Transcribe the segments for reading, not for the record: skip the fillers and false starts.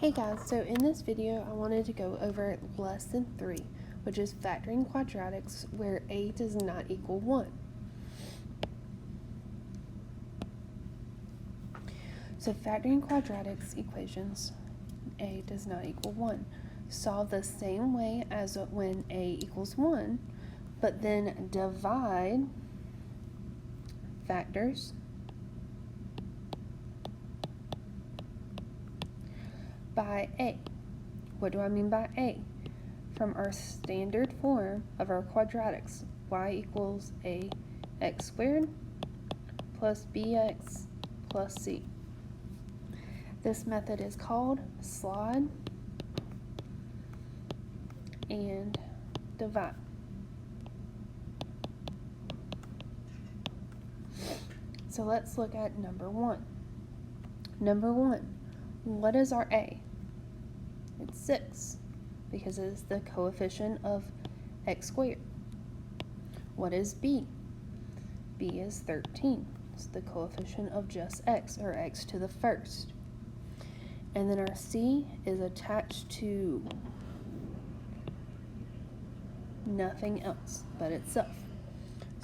Hey guys, so in this video I wanted to go over lesson 3, which is factoring quadratics where a does not equal 1. So factoring quadratics equations, a does not equal 1. Solve the same way as when a equals 1, but then divide factors by a. What do I mean by a? From our standard form of our quadratics, y equals ax squared plus bx plus c. This method is called slide and divide. So let's look at number 1. Number 1, what is our a? It's 6, because it is the coefficient of x squared. What is b? b is 13. It's the coefficient of just x, or x to the first. And then our c is attached to nothing else but itself.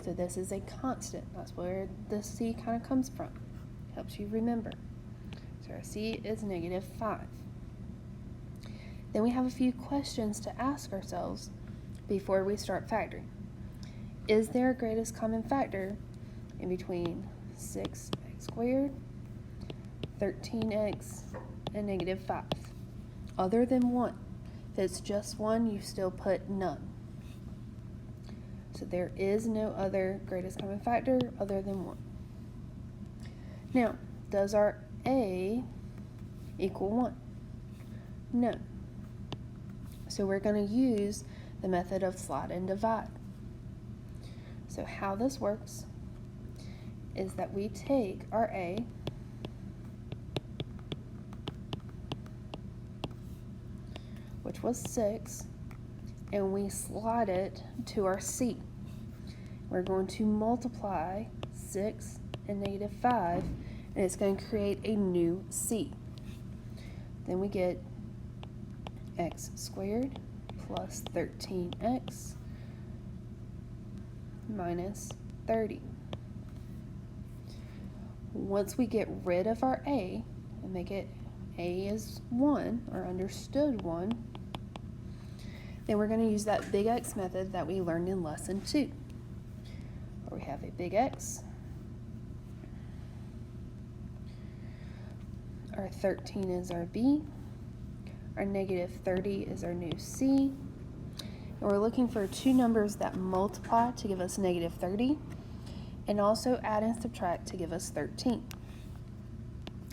So this is a constant. That's where the c kind of comes from. Helps you remember. So our c is -5. Then we have a few questions to ask ourselves before we start factoring. Is there a greatest common factor in between 6x squared, 13x, and -5? Other than 1. If it's just 1, you still put none. So there is no other greatest common factor other than 1. Now, does our a equal 1? No. So we're going to use the method of slide and divide. So how this works is that we take our a, which was 6, and we slide it to our c. We're going to multiply 6 and -5, and it's going to create a new c. Then we get x squared plus 13x minus 30. Once we get rid of our a and make it a is 1, or understood 1, then we're going to use that big X method that we learned in lesson 2. Where we have a big X, our 13 is our b, our -30 is our new c, and we're looking for two numbers that multiply to give us -30, and also add and subtract to give us 13.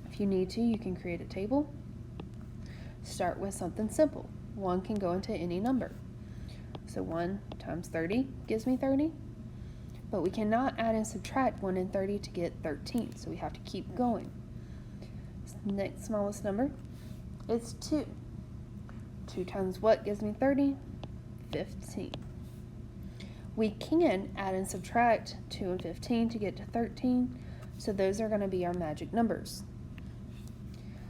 If you need to, you can create a table. Start with something simple. 1 can go into any number. So 1 times 30 gives me 30, but we cannot add and subtract 1 and 30 to get 13, so we have to keep going. Next smallest number is 2. 2 times what gives me 30? 15. We can add and subtract 2 and 15 to get to 13, so those are going to be our magic numbers.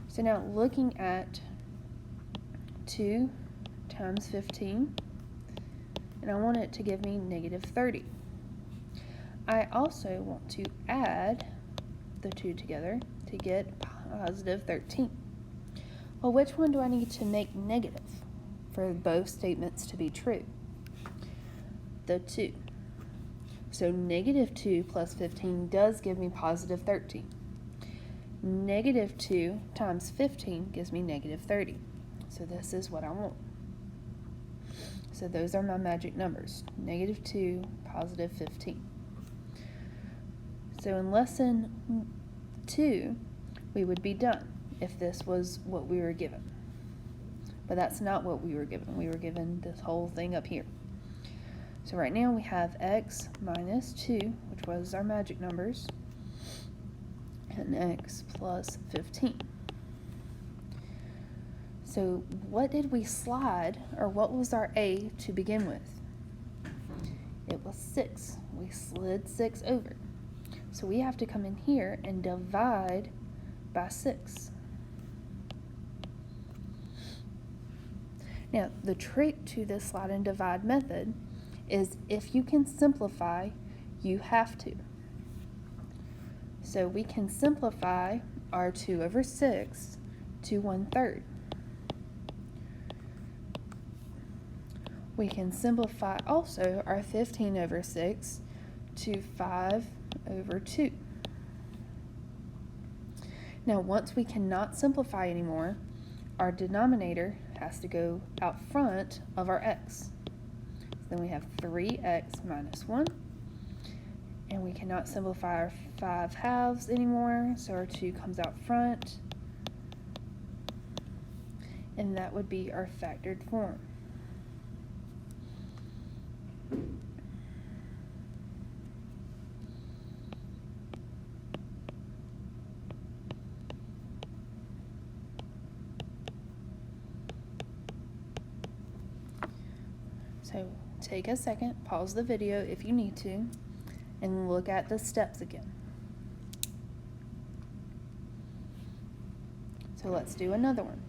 So now looking at 2 times 15, and I want it to give me -30. I also want to add the 2 together to get positive 13. Well, which one do I need to make negative for both statements to be true? The 2. So -2 plus 15 does give me positive 13. -2 times 15 gives me -30. So this is what I want. So those are my magic numbers, -2, positive 15. So in lesson 2, we would be done if this was what we were given. But that's not what we were given. We were given this whole thing up here. So right now we have x minus 2, which was our magic numbers, and x plus 15. So what did we slide, or what was our a to begin with? It was 6. We slid 6 over. So we have to come in here and divide by 6. Now, the trick to this slide and divide method is if you can simplify, you have to. So we can simplify our 2 over 6 to 1/3. We can simplify also our 15 over 6 to 5 over 2. Now, once we cannot simplify anymore, our denominator has to go out front of our x. So then we have 3x minus 1. And we cannot simplify our 5/2 anymore, so our 2 comes out front. And that would be our factored form. So take a second, pause the video if you need to, and look at the steps again. So let's do another one.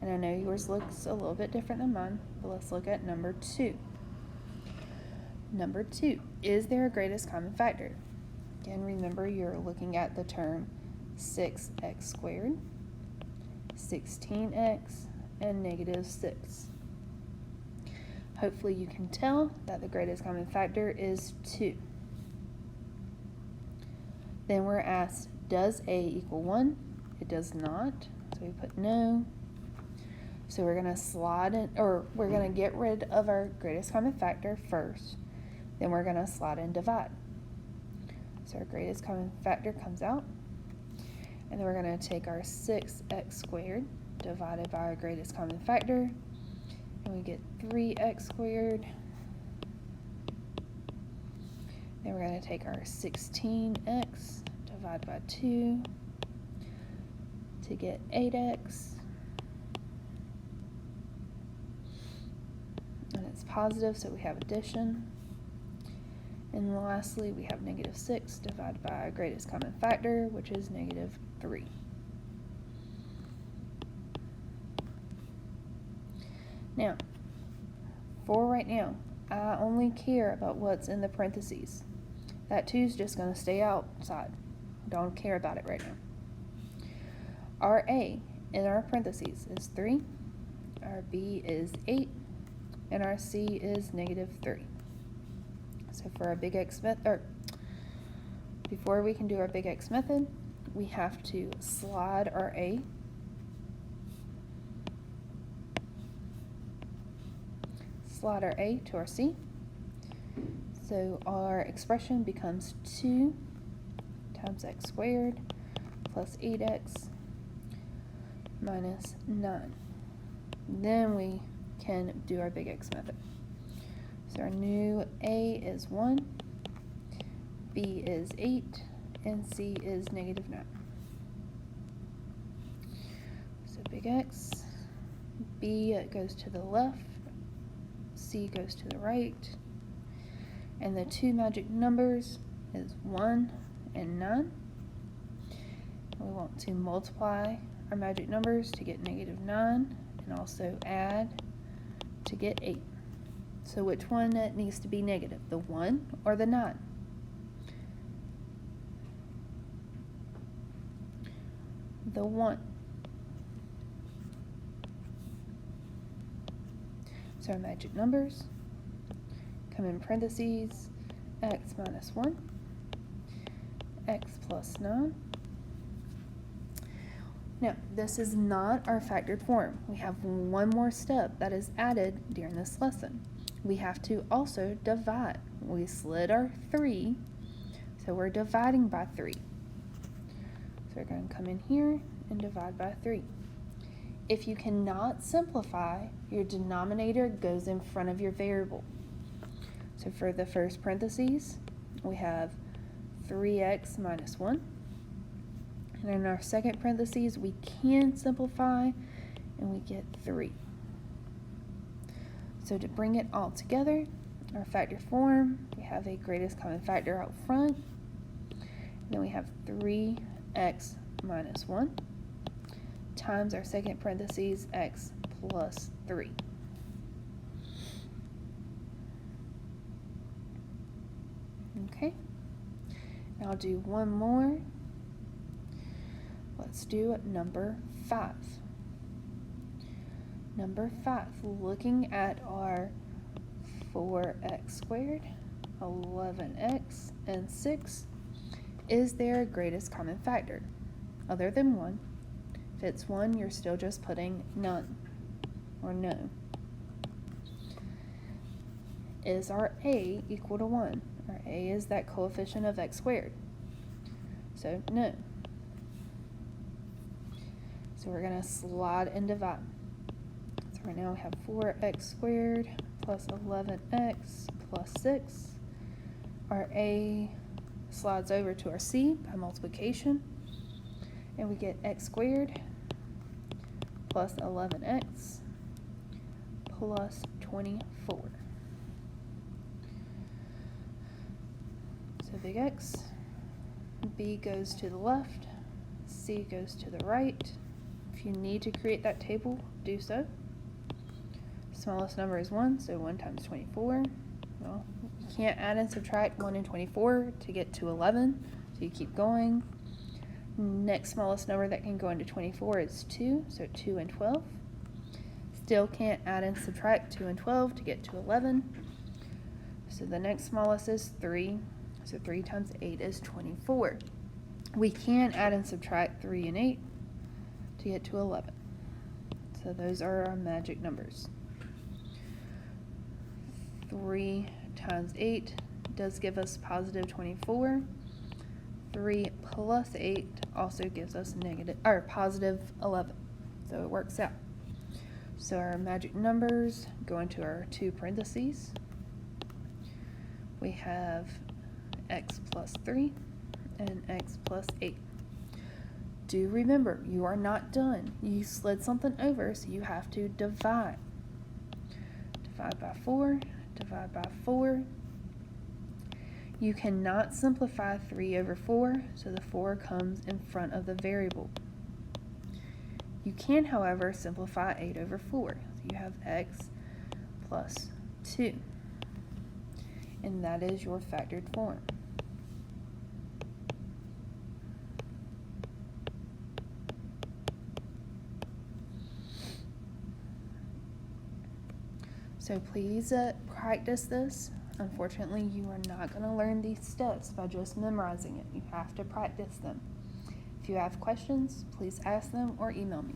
And I know yours looks a little bit different than mine, but let's look at number 2. Number 2, is there a greatest common factor? Again, remember you're looking at the term 6x squared, 16x, and -6. Hopefully you can tell that the greatest common factor is 2. Then we're asked, does a equal 1? It does not, so we put no. So we're going to slide in, or we're going to get rid of our greatest common factor first. Then we're going to slide and divide. So our greatest common factor comes out. And then we're going to take our 6x squared divided by our greatest common factor. And we get 3x squared. Then we're going to take our 16x, divide by 2 to get 8x. And it's positive, so we have addition. And lastly, we have -6 divided by our greatest common factor, which is -3. Now, for right now, I only care about what's in the parentheses. That 2 is just going to stay outside. Don't care about it right now. Our A in our parentheses is 3, our B is 8, and our C is -3. So for our big X method, or before we can do our big X method, we have to slide our A, slide our A to our C. So our expression becomes 2 times x squared plus 8x minus 9. Then we can do our big X method. So our new A is 1, B is 8, and C is -9. So big X, B goes to the left, C goes to the right, and the two magic numbers is 1 and 9. We want to multiply our magic numbers to get -9 and also add to get 8. So which one needs to be negative, the 1 or the 9? The 1. So our magic numbers come in parentheses, x minus 1, x plus 9. Now, this is not our factored form. We have one more step that is added during this lesson. We have to also divide. We slid our 3, so we're dividing by 3. So we're going to come in here and divide by 3. If you cannot simplify, your denominator goes in front of your variable. So for the first parentheses, we have 3x minus 1. And in our second parentheses, we can simplify, and we get 3. So to bring it all together, our factor form, we have a greatest common factor out front. And then we have 3x minus 1 times our second parentheses, x plus 3. Okay, now I'll do one more. Let's do number 5. Number 5, looking at our 4x squared, 11x, and 6, is their greatest common factor? Other than 1. If it's 1, you're still just putting none or no. Is our a equal to 1? Our a is that coefficient of x squared. So no. So we're going to slide and divide. So right now we have 4x squared plus 11x plus 6. Our a slides over to our c by multiplication, and we get x squared plus 11x plus 24. So big X, b goes to the left, c goes to the right. If you need to create that table, do so. Smallest number is 1, so 1 times 24. Well, you can't add and subtract 1 and 24 to get to 11, so you keep going. Next smallest number that can go into 24 is 2, so 2 and 12. Still can't add and subtract 2 and 12 to get to 11. So the next smallest is 3, so 3 times 8 is 24. We can add and subtract 3 and 8 to get to 11. So those are our magic numbers. 3 times 8 does give us positive 24. 3 plus 8 also gives us positive 11. So it works out. So our magic numbers go into our 2 parentheses. We have x plus 3 and x plus 8. Do remember, you are not done. You slid something over, so you have to divide. Divide by 4, divide by 4. You cannot simplify 3 over 4, so the 4 comes in front of the variable. You can, however, simplify 8 over 4. So you have x plus 2. And that is your factored form. So please practice this. Unfortunately, you are not going to learn these steps by just memorizing it. You have to practice them. If you have questions, please ask them or email me.